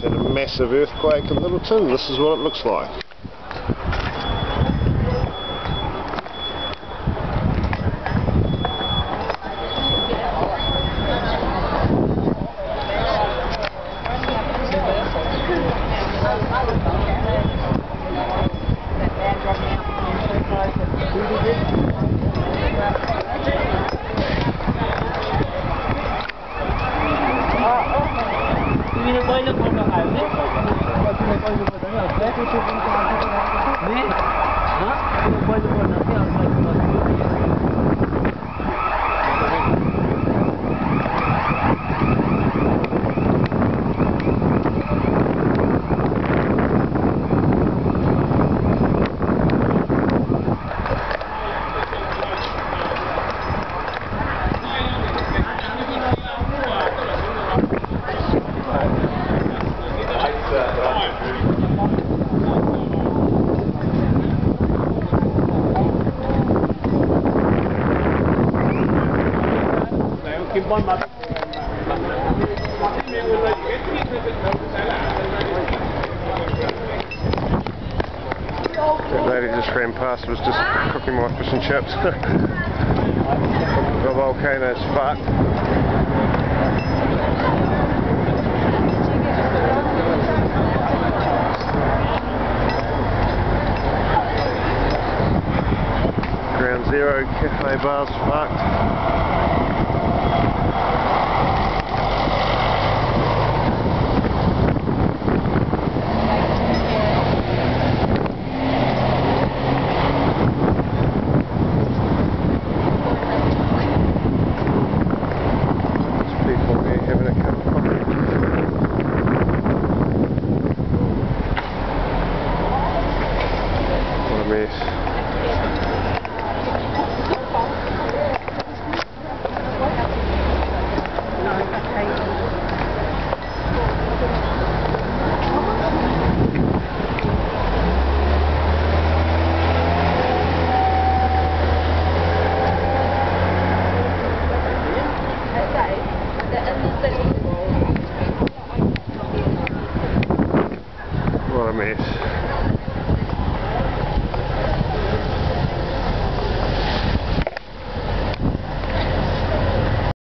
had a massive earthquake in Littleton. This is what it looks like. That lady just ran past, was just cooking my fish and chips. The volcano's fucked. Ground Zero cafe bar's fucked. What a mess.